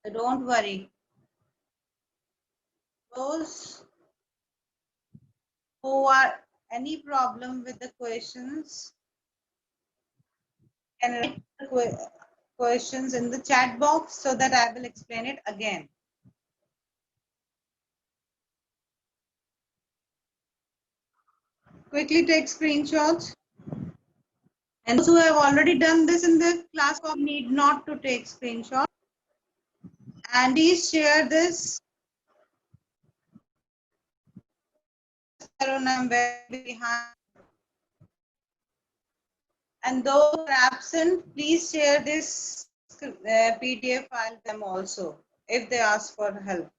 So don't worry. Those who are any problem with the questions can write the questions in the chat box so that I will explain it again. Quickly take screenshots. And those who have already done this in the class need not to take screenshot. And please share this. I'm very behind. And those who are absent, please share this PDF file to them also if they ask for help.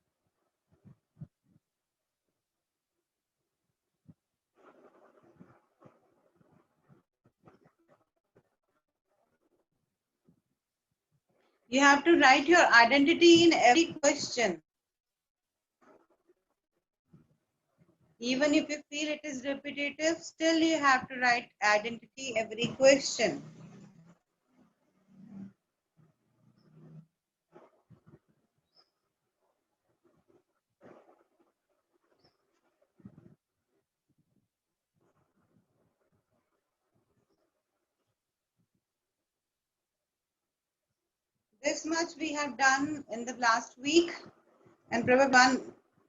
You have to write your identity in every question. Even if you feel it is repetitive, still you have to write identity every question. This much we have done in the last week, and probably one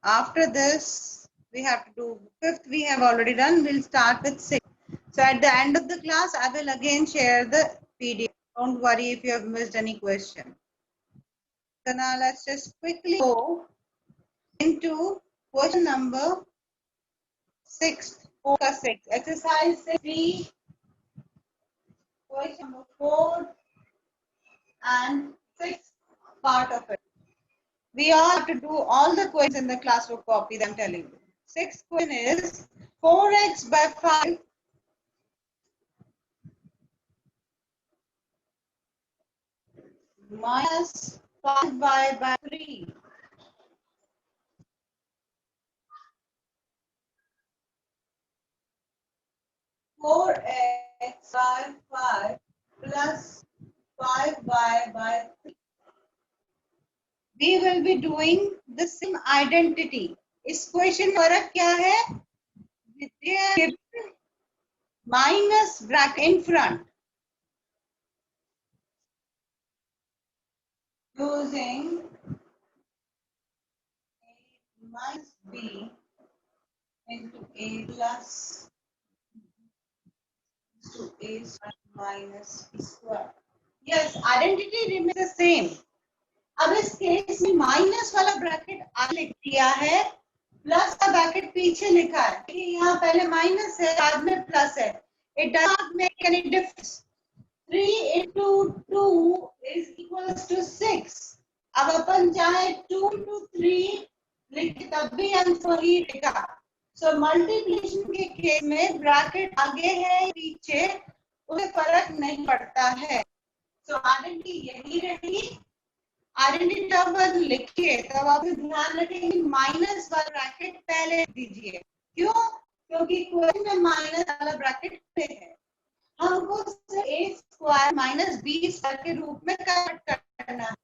after this we have to do fifth. We have already done. We'll start with sixth. So at the end of the class, I will again share the PDF. Don't worry if you have missed any question. So now let's just quickly go into question number 6. Focus 6. Exercise 3. Question number 4 and 6 part of it. We all have to do all the questions in the classwork copy that I'm telling you. 6th question is 4x by 5 minus 5y by 3. 4x by 5 plus 5y by 3. We will be doing the same identity. इस question फर्क क्या है? They are given minus bracket in front. Using a minus b into a plus to a minus b square. Yes, identity remains the same. अब इस case में minus वाला bracket आगे लिख दिया है, प्लस का ब्रैकेट पीछे लिखा है. यहाँ पहले माइनस है, बाद में प्लस है. It does not make any difference. 3 into 2 is equals to 6. अब अपन चाहे 2 into 3 लिखे तब भी आंसर वही रहेगा. सो मल्टीप्लिकेशन के केस में ब्रैकेट आगे है पीछे उससे फर्क नहीं पड़ता है. सो आइडेंटिटी यही रहेगी. आइडेंटिटी जब लिखिए तब आप ध्यान रखेंगे माइनस वाला ब्रैकेट पहले दीजिए. क्यों? क्योंकि क्वेश्चन में माइनस वाला ब्रैकेट पे है. हमको a square minus B square के रूप में कन्वर्ट करना है.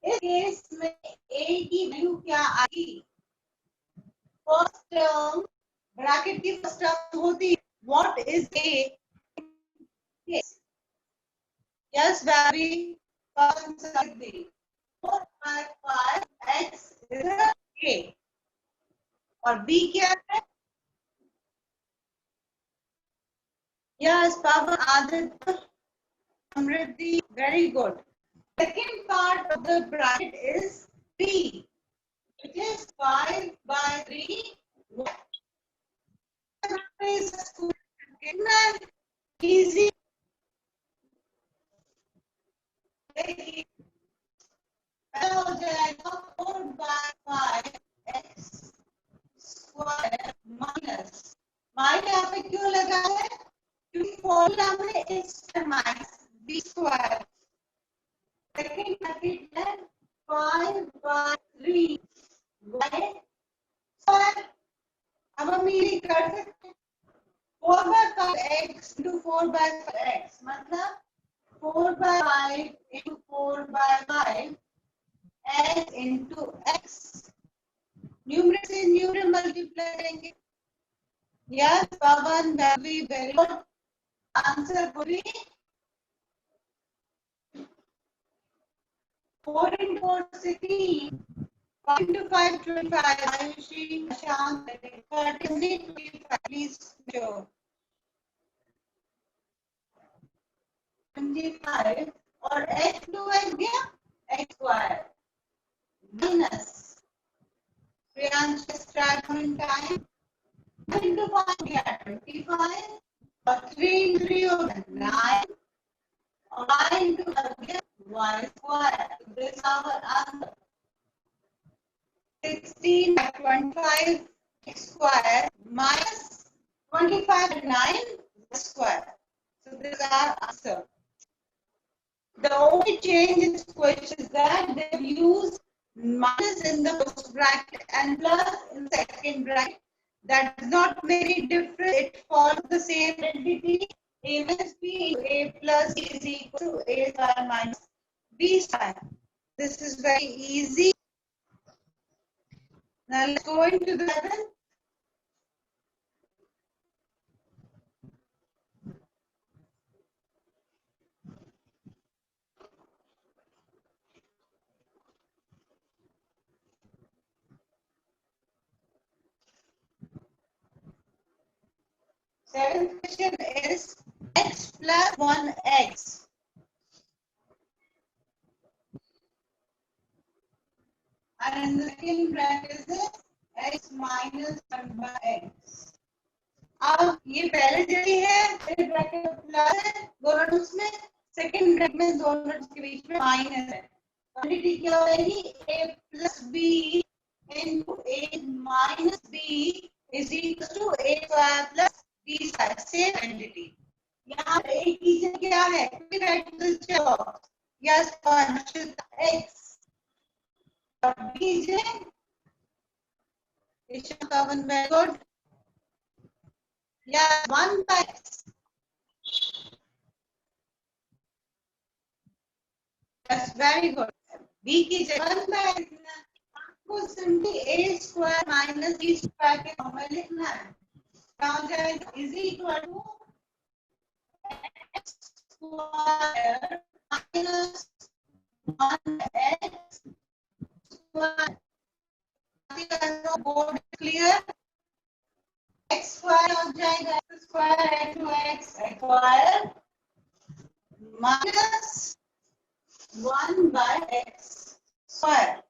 इस केस में a की वैल्यू क्या आएगी? फर्स्ट टर्म ब्रैकेट की फर्स्ट टर्म होती है. What is a? Yes very first 4 by 5 x is a. और b क्या है? Yes, Papa Aditya, Samriddhi, very good. Second part of the bracket is b, which is 5 by 3. Easy. हो जाएगा 4 by 5 x square minus. Minus यहाँ पे क्यों लगा है? क्योंकि फॉर्मूला में x minus b square. Second bracket है 5 by 3 y स्क्वायर. अब हम ये कर सकते हैं 4 by 5 x into 4 by 5 x मतलब 4 by 5 into 4 by 5 x into x, numerator से न्यूमरेटर मल्टीप्लाई करेंगे. Yes, Pavan, that will be very good. Answer would be 4 into 4, 16. 5 into 5, 25. Ayushi, Ashant, 30, 25. Please show. 25 और x to x गया x square minus Priyansh start in time into 5 गया 25 और 3 into 3 हो गया 9 और y into y square. This is our answer. 16 by 25 x square minus 25 and 9 square. So this is our answer. The only change in this question is that they use minus in the first bracket and plus in the second bracket. That does not make any difference. It follows the same identity. A minus b into a plus b is equal to a square minus b square. This is very easy. Now let's go into the 7th. Seventh question is x plus 1x. And in the second bracket is x minus 1 by x. अब ये पहले जैसी है, फिर bracket में plus है, दोनों terms में, सेकंड ब्रैकेट में दोनों टर्म्स के बीच में माइनस है. क्वांटिटी क्या होगी? a plus b into a minus b is equal to a square plus b square. Same quantity. यहाँ a की जगह क्या है? Yes, x और b जगह Ishan very good. Yeah, 1 by x. That's very good. B की जगह 1 by x आपको simply a square minus b square के फॉर्म में लिखना है. क्या हो जाएगा? Is equal to x square minus 1x square. Board clear? X square हो जाएगा x square into x square minus 1 by x square.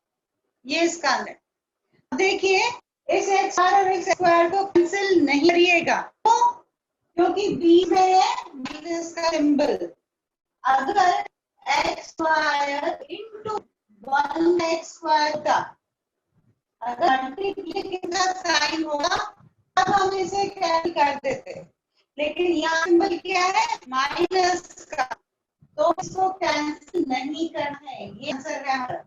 ये इसका है. देखिए इस x square और x square को कैंसिल नहीं करिएगा क्योंकि b में है माइनस का सिंबल. अगर x square into 1x square का अगर मल्टीप्लिकेशन का साइन होगा तब हम इसे कैंसिल कर देते, लेकिन यहाँ सिंबल क्या है? माइनस का, तो इसको कैंसिल नहीं करना है. ये आंसर है हमारा.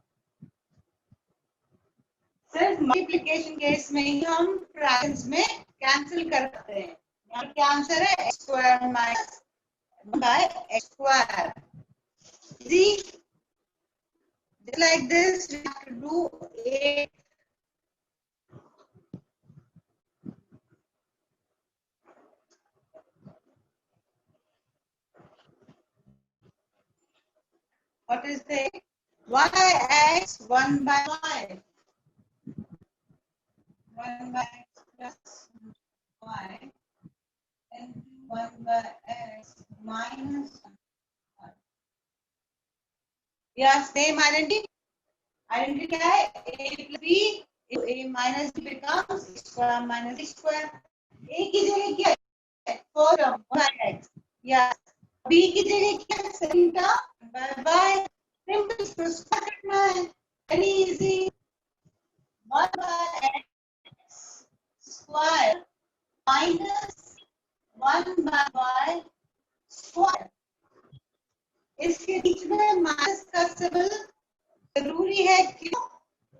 सिर्फ मल्टीप्लिकेशन केस में ही हम फ्रैक्शंस में कैंसिल करते हैं. यहाँ क्या आंसर है? x square minus by x square. See, just like this, we have to do a what is the y(x) 1 by y. 1 by x plus y and 1 by x minus 1. Yeah, same identity. Identity क्या है? a plus b, a minus b becomes square minus b square. a की जगह क्या है? 4 by x. Yeah. b की जगह क्या है? second term by simple इसको स्क्वायर करना है. Very easy. 1 by x square minus 1 by y square. इसके बीच में माइनस का सिंबल जरूरी है. क्यों?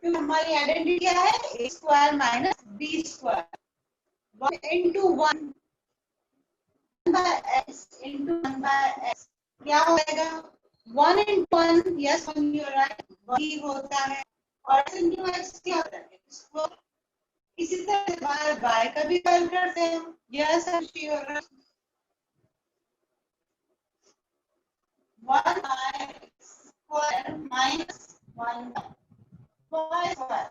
क्योंकि हमारी आइडेंटिटी क्या है? a square minus b square. 1 into 1 by x into 1 by x क्या हो जाएगा? 1 into 1, yes, when you're right, वही होता है. और x into x क्या होता है? इसको इसी तरह y का भी हल करते हैं. Yes, you're right. 1y square minus 1y square.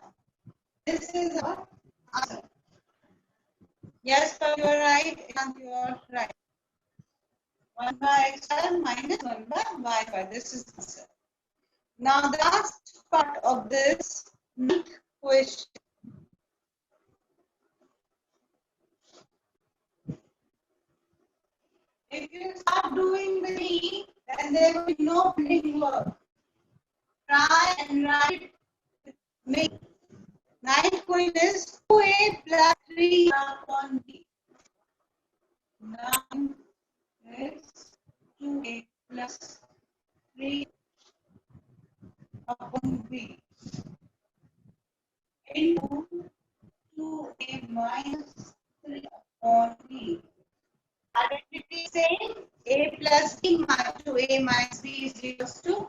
This is our answer. Yes, but you're right, and you're right. 1 by x square minus 1 by y square. This is the answer. Now the last part of this question. If you start doing with me, then there will be no printing work. Try and write with me. Ninth question is 2a plus 3 upon b. 9 is 2a plus 3 upon b into 2a minus 3 upon b. Identity same, a plus b minus 2a minus b is equals to.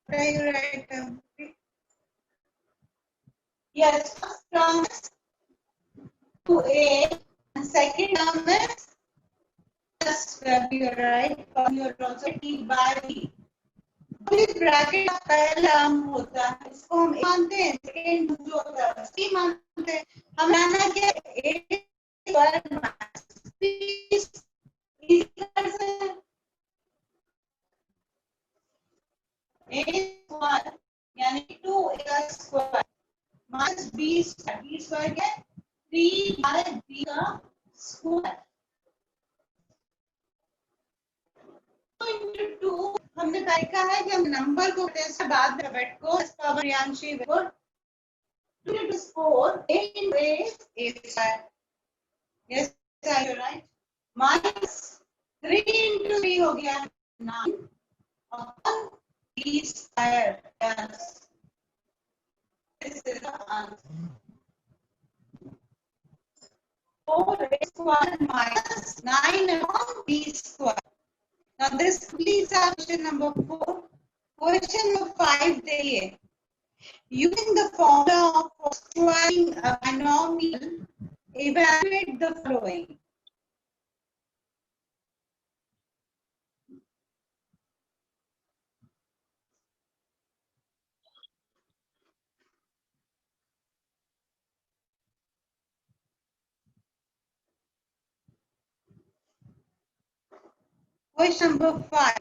What are you writing? Yes, first term is 2a and second term is plus you're right, you're also t by b. Bracket का पहला term होता है, इसको हम मानते हैं, second जो होता है सी मानते हैं. हम माना कि a square minus b square यानी 2a square minus b square क्या है 3 बाय b का स्क्वायर. 2 into 2 हमने देखा है कि हम नंबर को कैसे बाद में वेट को इस पावर यांशी को 2 into 4 a into a square. Yes, you're right. Minus 3 into 3 हो गया 9 upon b square. Yes. This is the answer. 4a square minus 9 upon b square. Now this completes our question number 4. Question number 5 देखिए. Using the formula of squaring a binomial, evaluate the following. Question number 5.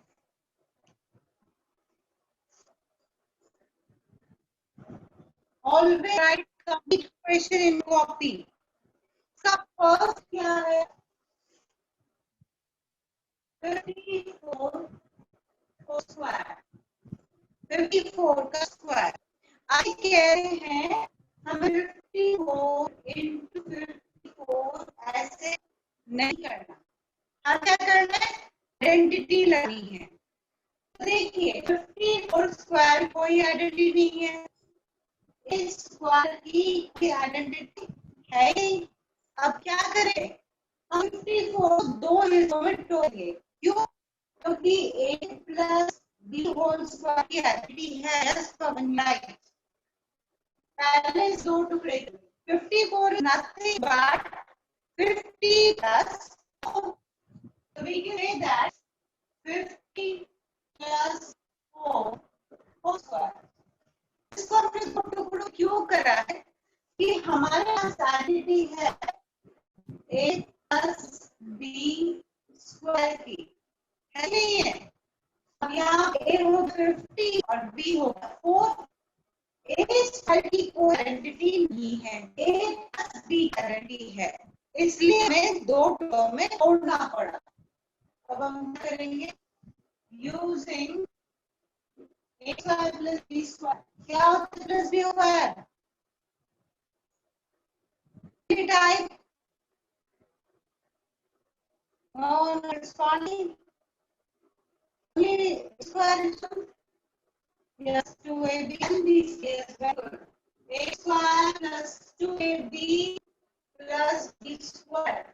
Always write complete question in copy. सब first क्या है 54 को square 54 का square. आज कह रहे हैं हमें 54 into 54 ऐसे नहीं करना. हम क्या करना है आइडेंटिटी लानी है. देखिए 54 स्क्वायर कोई आइडेंटिटी नहीं है. इस स्क्वायर की कोई आइडेंटिटी है ही. अब क्या करें हम 54 दो हिस्सों में तोड़ेंगे. क्यों? क्योंकि a plus b whole square की आइडेंटिटी है s पावर 9. पहले इस दो टुकड़े 54 is nothing but 50 plus 4. So we can say that 50 plus 4 whole square. इसको हमने दो टुकड़ों क्यों करा है कि हमारे पास आइडेंटिटी है a plus b स्क्वायर की है नहीं है. अब यहाँ a होगा 50 और b होगा 4. a स्क्वायर की कोई आइडेंटिटी नहीं है, a plus b आइडेंटिटी है, इसलिए हमें दो टुकड़ों में तोड़ना पड़ा. अब हम क्या करेंगे using a square plus b square. क्या होता है plus b square type. Oh, no, it's funny. Square is yes 2ab and b. Yes, very good. A square plus 2ab plus b square.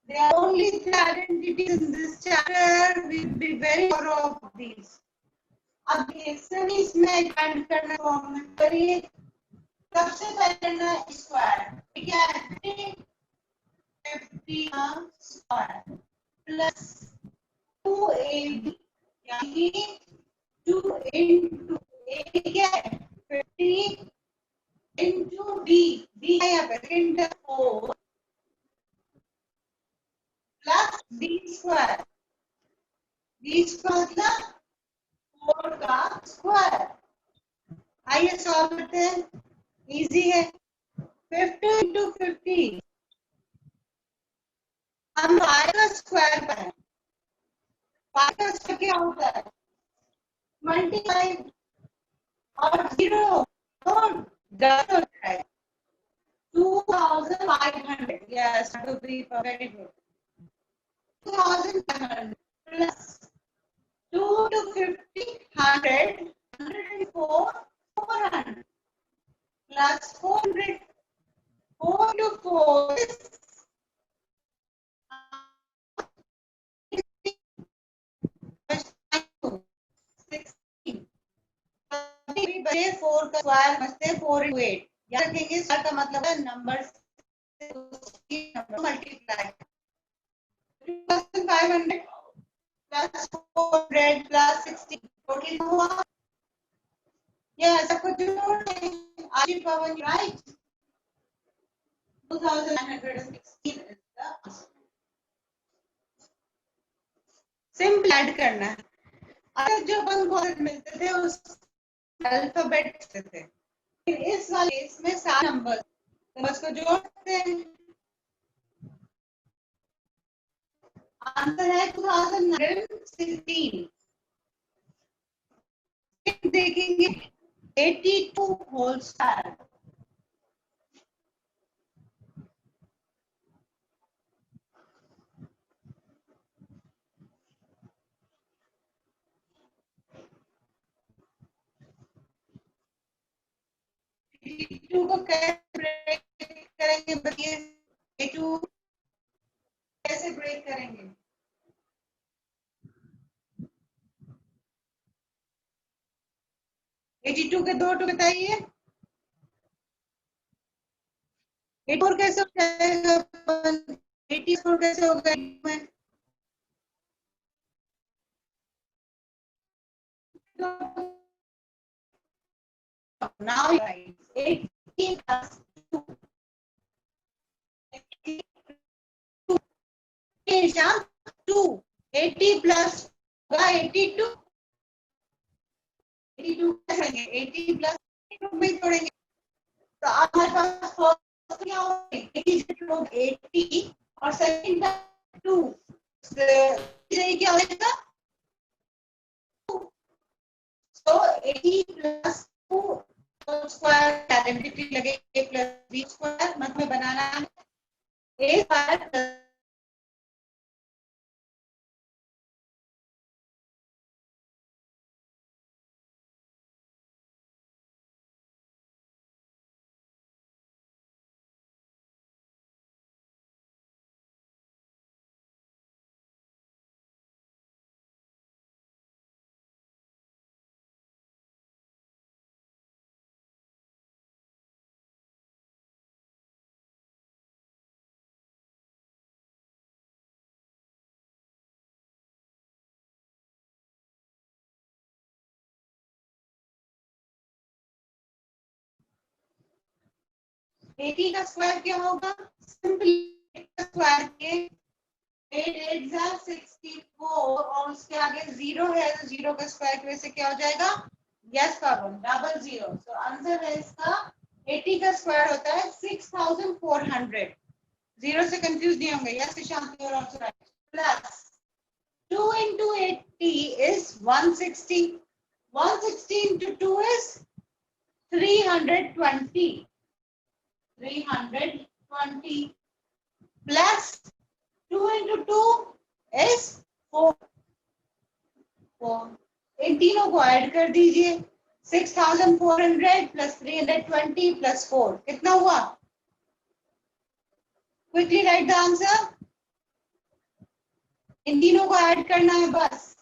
There are only three identities in this chapter. We'll be very sure of these. अब इसमें expand करना form में करिए. सबसे पहले करना square. क्या है? 50 स्क्वायर प्लस 2ab यानी 2 into a क्या है? 50 into b. b है यहाँ पे second 4 plus b square. b square मतलब 4 का स्क्वायर. आइए सॉल्व करते हैं. इजी है. 50 into 50 हम 5 का स्क्वायर पर है. 5 का स्क्वायर क्या होता है? 25 और 0 तो 10 होता है. 2500. Yes, to be very good. 2500 plus 2 to 50, 100, 104, 400 plus 400. 4 to 4 is 16. 4 का स्क्वायर समझते हैं. 4 into 8 याद रखेंगे. स्क्वायर का मतलब है number multiply. 2500 plus 400 plus 60 total हुआ. Yes, सबको जोड़ दें. आशिफ पवन, right? 2916 is the answer. Simple add करना है. अगर जो अपन को मिलते थे उस अल्फाबेट से थे. फिर इस वाले इसमें सारे नंबर्स को जोड़ते हैं. आंसर है 2916. देखेंगे 82 होल स्क्वायर. को कैसे ब्रेक करेंगे बताइए. 82 कैसे ब्रेक करेंगे? 82 के 2 बताइए. 84 कैसे हो जाएगा? 84 कैसे होगा? Now right. 18 plus 2. 2. 80 plus 82. 82 करेंगे. 80 plus 82 में जोड़ेंगे. तो अब हमारे पास फर्स्ट क्या होगा? 80 और सेकंड 2. क्या होगा? तो 80 plus 2 स्क्वायर आइडेंटिटी लगे. a plus b स्क्वायर मतलब बनाना है. a स्क्वायर 80 का स्क्वायर क्या होगा? सिंपली स्क्वायर के 8 8 64 और उसके आगे 0 है तो 0 का स्क्वायर की वजह से क्या हो जाएगा? यस पावन डबल 0. तो आंसर है इसका 80 का स्क्वायर होता है 6400. 0 से कंफ्यूज नहीं होंगे. Yes Ishant, you are also right. Plus 2 into 80 is 160. 160 into 2 is 320. 320 plus 2 into 2 is 4. इन तीनों को ऐड कर दीजिए. 6400 plus 320 plus 4 कितना हुआ? Quickly write the answer. इन तीनों को ऐड करना है बस।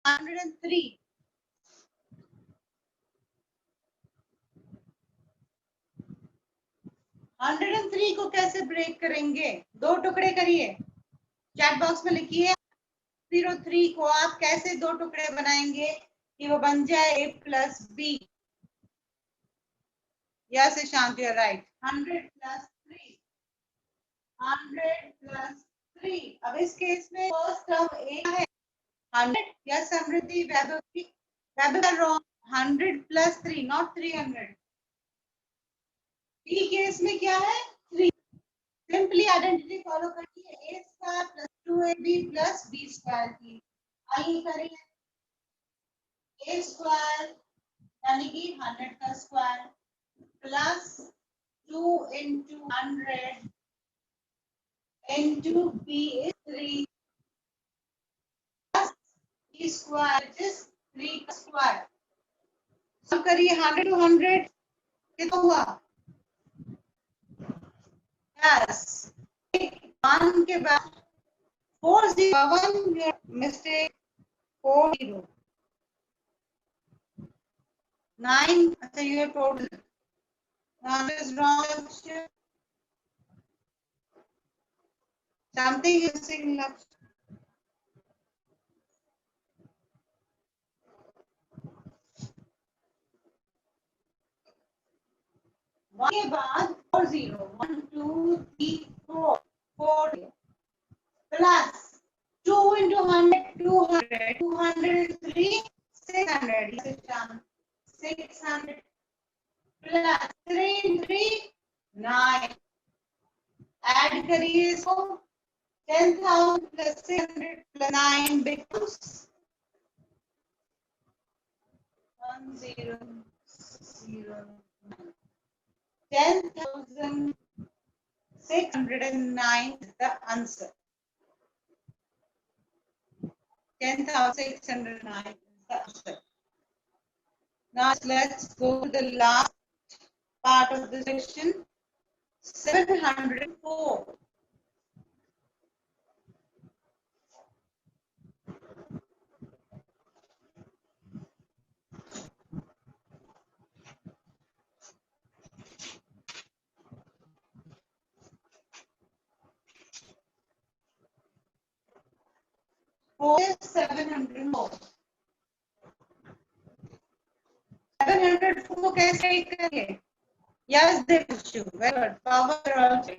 थ्री 103 को कैसे ब्रेक करेंगे? दो टुकड़े करिए, चैट बॉक्स में लिखिए 103 को आप कैसे दो टुकड़े बनाएंगे कि वो बन जाए a plus B. Yes Ishant, you are right. 100 plus 3, 100 plus 3। अब इस केस में फर्स्ट टर्म ए है 100। Yes Samriddhi, Vaibhav wrong. 100 plus 3 not 300। B case में क्या है 3। सिंपली आइडेंटिटी फॉलो करिए, a square plus 2ab plus b square की। आइए करिए a स्क्वायर यानी कि 100 का square plus 2 into 100 into b is 3 plus b square which is 3 का स्क्वायर। सब करिए 100 to 100 कितना हुआ? यस 1 के बाद 401 मिस्टेक 40 9। अच्छा you have total is wrong. Something is missing. 1 के बाद 40 1 2 3 4 4 प्लस 2 into 100 200 203 600 600 प्लस 3 3 9 ऐड करिए इसको 10,000 plus 600 plus 9 becomes 1009. 10,609 is the answer. 10,609 is the answer. Now let's go to the last part of the section. 704. Four is 704. 704 कैसे करेंगे? Yes, they push you. Very good. Power also.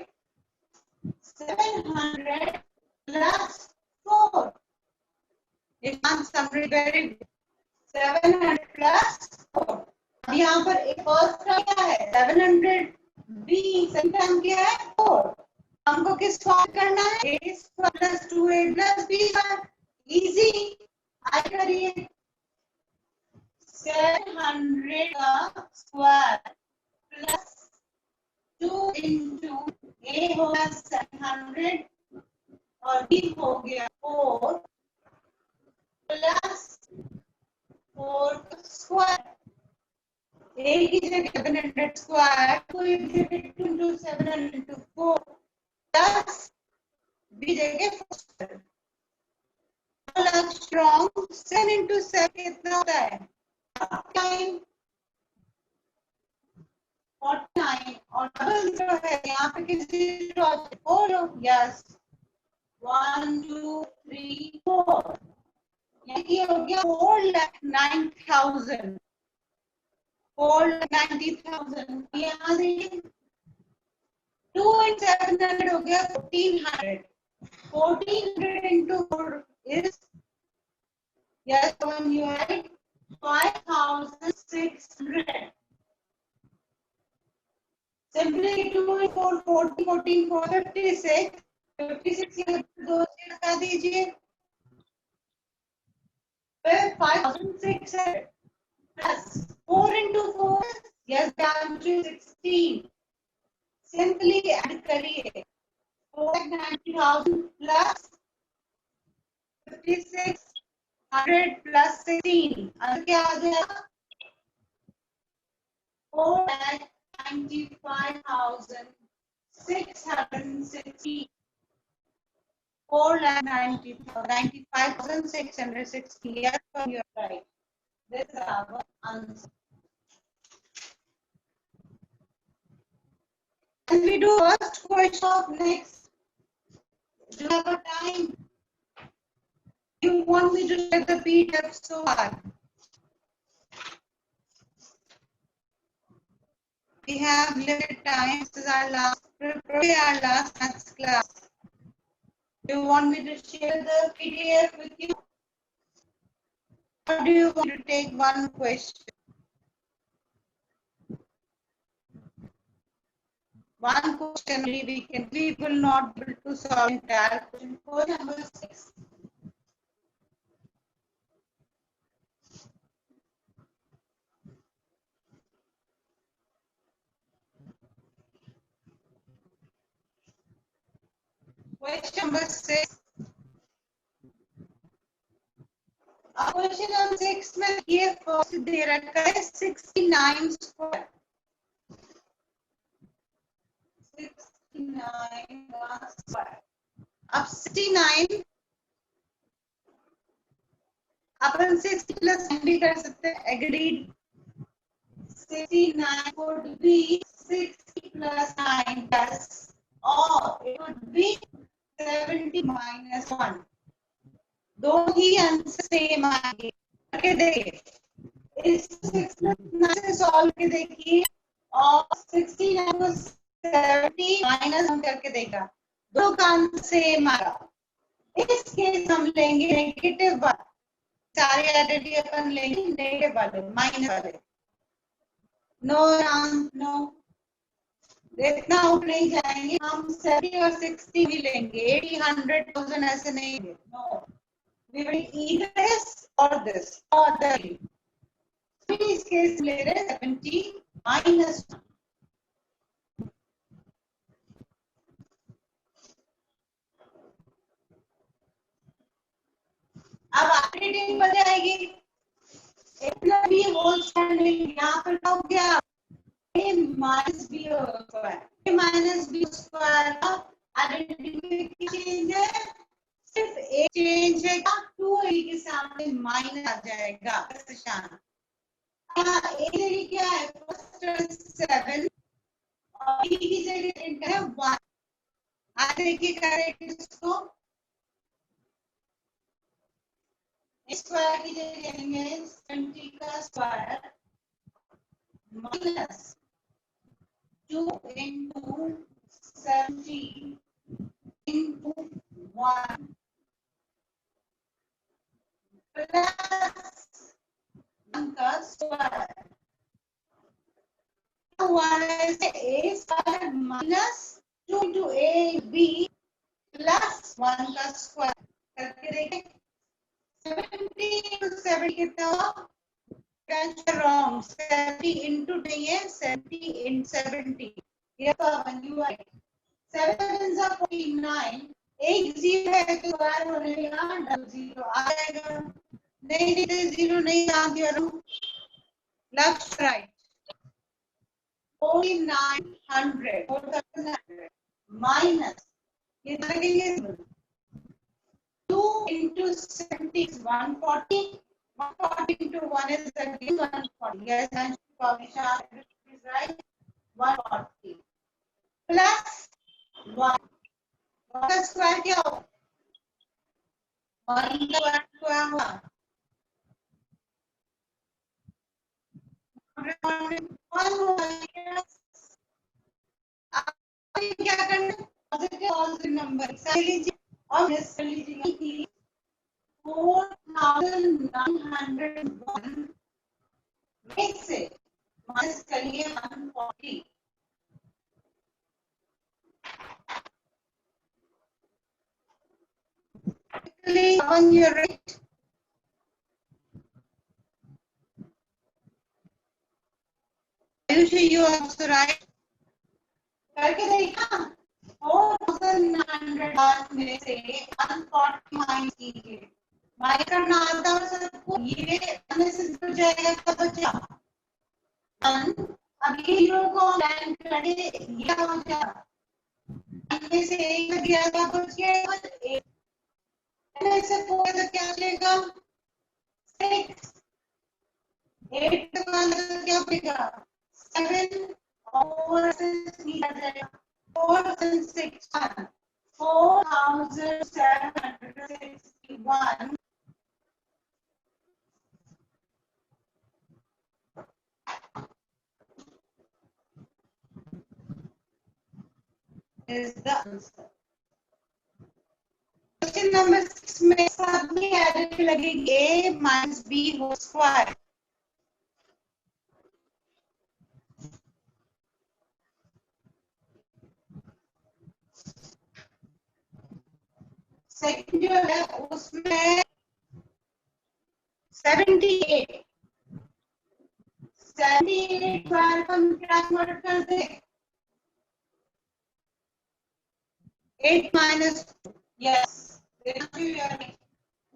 700 plus 4. Ishant summary very good. 700 plus 4. अब यहाँ पर एक first term क्या है 700 B, second term क्या है 4। हमको किस फॉर्म करना है a square plus 2a plus b square. Easy. आई करिए 700 का स्क्वायर प्लस 2 into a होगा 700 और b हो गया 4 प्लस 4 का स्क्वायर A की जगह 700 स्क्वायर, तो ये जगह 2 into 700 into 4 plus B जगह 4 स्ट्रॉन्ग 7 into 7 कितना होता है? टाइम 49 और डबल जो है यहाँ पे किसी फोर यस 1 2 3 4 ये हो गया 4,90,000 4,90,000 यहाँ से 2 and 700 हो गया 1,400 1,400 into 4 is yes when you add 5,600 simply 2 and 4 40 14 456 56 दो से लगा दीजिए फिर 5,600 plus 4 into 4 yes down to 16 simply add करिए 4,90,000 plus 5,600 plus 16 अब क्या आ जाएगा 4,95,660 4,95,660 yes from your right this is our answer and we do first question of next do you have a time you want me to share the PDF so hard we have limited time this is our last maths class do you want me to share the PDF with you or do you want to take one question one question only we will not be able to solve entire question question number 6 question number 6 question number 6 में ये first they रखा है 69 square 69 square अब 69 अपन 60 plus भी कर सकते हैं agreed 69 would be 60 plus 9 plus or it would be 70 minus 1 दो ही आंसर सेम आएंगे करके देखिए इस 69 से सॉल्व के देखिए और 69 को 70 माइनस हम करके देखा दो का आंसर सेम आएगा इस केस हम लेंगे नेगेटिव वाले सारे आइडेंटिटी अपन लेंगे नेगेटिव वाले माइनस वाले नो नो देखना आउट नहीं जाएंगे हम 70 और 60 भी लेंगे 80 100,000 ऐसे नहीं लेंगे no we will either this or this or that. So in this case, ले रहे 70 minus 1. अब ऑपरेटिंग बन जाएगी इतना भी होल स्टैंडिंग यहाँ पर क्या हो गया a minus b square a minus b square का आइडेंटिटी चेंज है सिर्फ एक चेंज है 2a के सामने माइनस आ जाएगा निशान यहाँ a जगह क्या है फर्स्ट 7 और b की जगह है 1 आज देखिए करेक्ट इसको स्क्वायर की जगह लेंगे 70 का square minus 2 into 70 into 1 plus 1 का स्क्वायर हुआ है a square minus 2 into ab plus 1 का स्क्वायर करके देखें 70 into 70 कितना हुआ wrong 70 into नहीं है 70 into 70 ये तो when you write 7 is 49 एक जीरो है तो स्क्वायर होने लगा डबल जीरो आ जाएगा नहीं जीरो नहीं आ गया लेफ्ट राइट 4900 minus ये लगेंगे 2 into 70 is 140. 140 into 1 is again 140. Yes, and Pavisha is right. 140 plus 1. 1 का स्क्वायर क्या होगा? 1 का स्क्वायर हुआ 1 हुआ। आप क्या करना? पॉजिटिव पॉजिटिव नंबर कर लीजिए और मिस कर लीजिए। 4901 में से माइनस करिए 140। When you're right. Ayushi, you also right. करके देखा 4900 में से 140 माइनस कीजिए। माइनस करना आता है सबको, ये से जुड़ जाएगा तो बचा 1। अब ये यूरो को लैंड करे ये हो जाएगा में से 1 गया था बच गया 1 में से 4 तो क्या लेगा 6 8 का क्या बचेगा 7 और 3 आ जाएगा 4 and 6 4761 is the answer. Question number 6 में सभी एडिट लगेगी a minus b whole square. Second जो है उसमें 78 12 का क्या मॉडल कर दे 8 minus 2 yes 18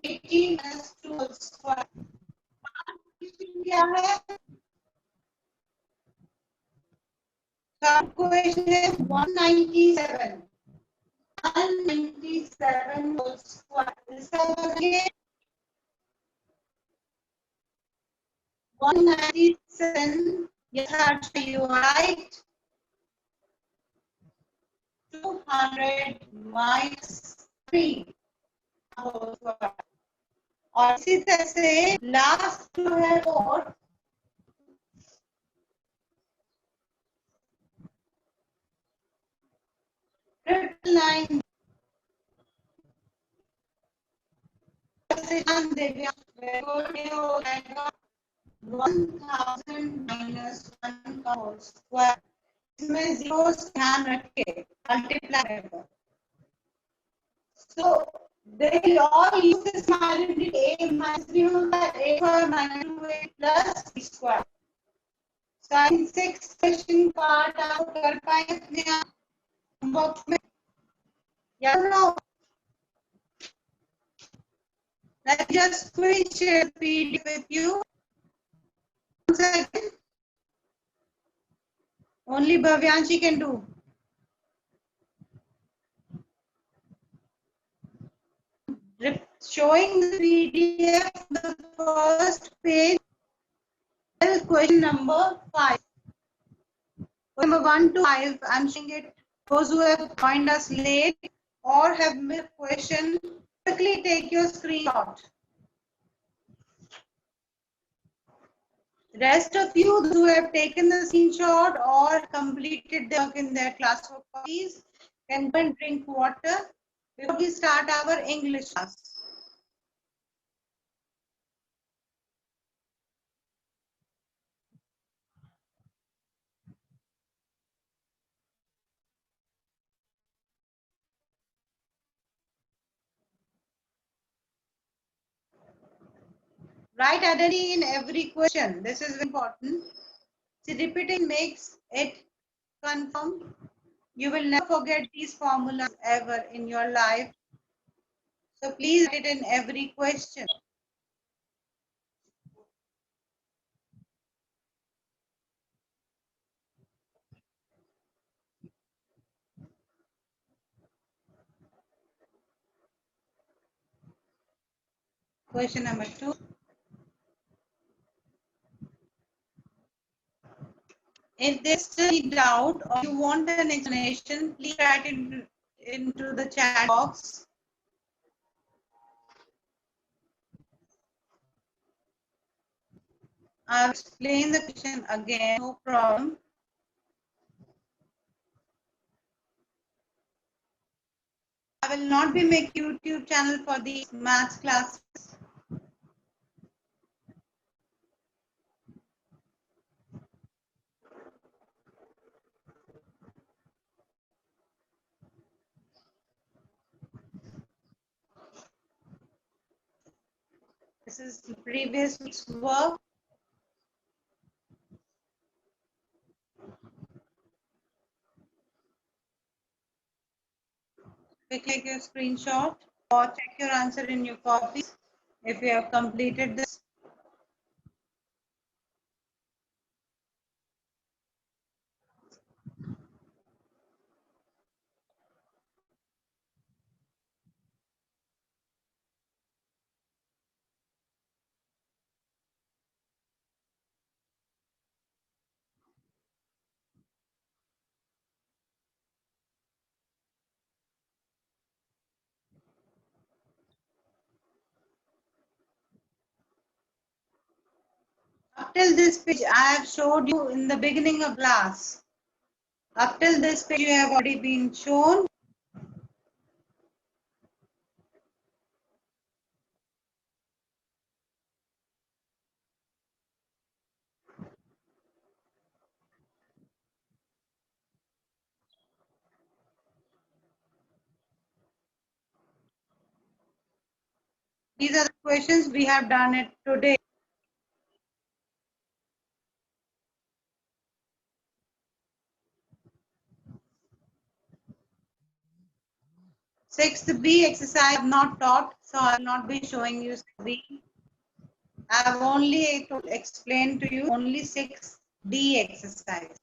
minus 2 whole square क्या है क्वेश्चन है 197 whole square इसका मतलब 197 yes you are right 200 minus 3 whole square और इसी तरह से लास्ट जो है वो 999 ध्यान देंगे हो जाएगा 1000 minus 1 का होल स्क्वायर इसमें जीरोस ध्यान रखिए मल्टीप्लाई होगा so they all use this identity a minus b होगा a square minus 2a plus b square sin 6 question part out कर पाए अपने बॉक्स में या no let's just quick share PDF with you once again only Bhavyanshi can do showing the PDF the first page question number 5 number 1 to 5 I'm showing it those who have joined us late or have missed question quickly take your screenshot rest of you who have taken the screenshot or completed the work in their classwork copies can go and drink water before we start our English class. Write identity in every question. This is important. See, repeating makes it confirm. You will never forget these formulas ever in your life. So please write it in every question. Question number 2. If there's still any doubt or you want an explanation, please write it into the chat box. I'll explain the question again, no problem. I will not be making YouTube channel for these maths classes. This is the previous week's work. Quickly take your screenshot or check your answer in your copies if you have completed this. Up till this page, I have showed you in the beginning of class. Up till this page, you have already been shown. These are the questions we have done it today. Sixth B exercise I have not taught, so I will not be showing you 6B. I have only to explain to you only 6D exercise.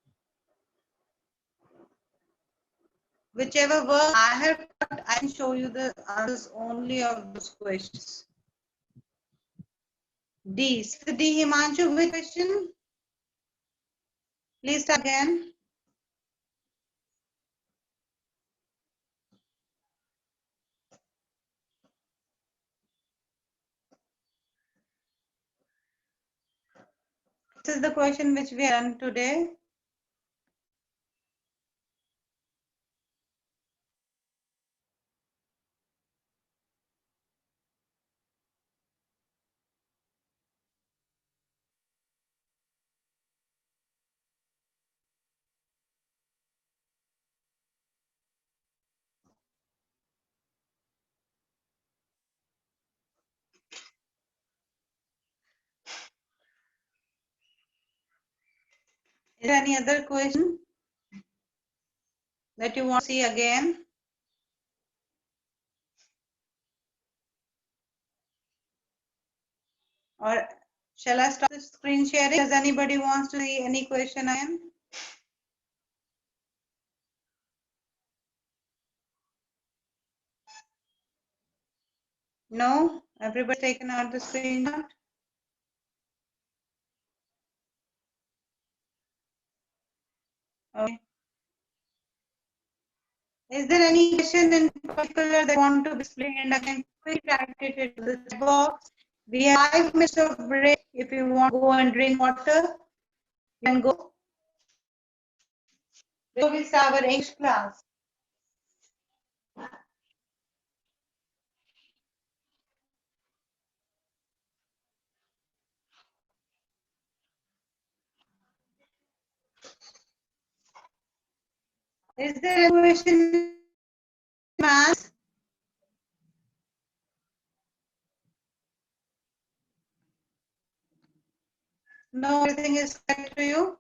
Whichever work I have taught, I can show you the answers only of those questions. D. 6D, Himanshu, which question? Please start again. This is the question which we have done today. Is there any other question that you want to see again? Or shall I stop the screen sharing? Does anybody wants to see any question again? No? Everybody taken out the screenshot? Okay. Is there any question in particular that want to be explained again? Quick write it in the chat box. We have 5 minutes of break. If you want to go and drink water, you can go. So we start our English class. Is there a question in math? No, everything is clear to you?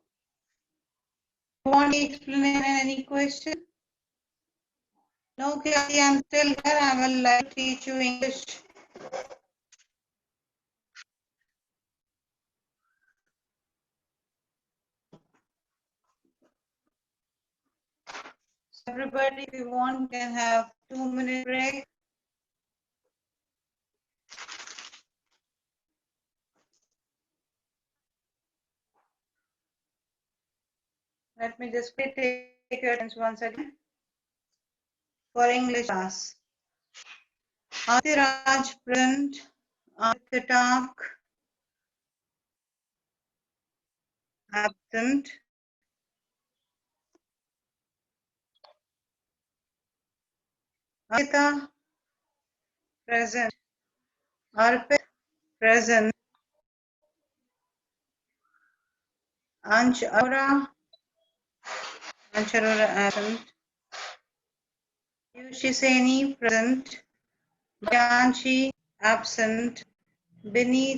Want any explanation, any question? No, okay, I'm still here. I will like to teach you English. So everybody, if you want, can have 2-minute break. Let me just take your attention once again for English class. Adiraj present. Aditatak absent. Ankita present. Arpit present. Ansh Arora absent. Yushi Seni present. Byanshi absent. Beneath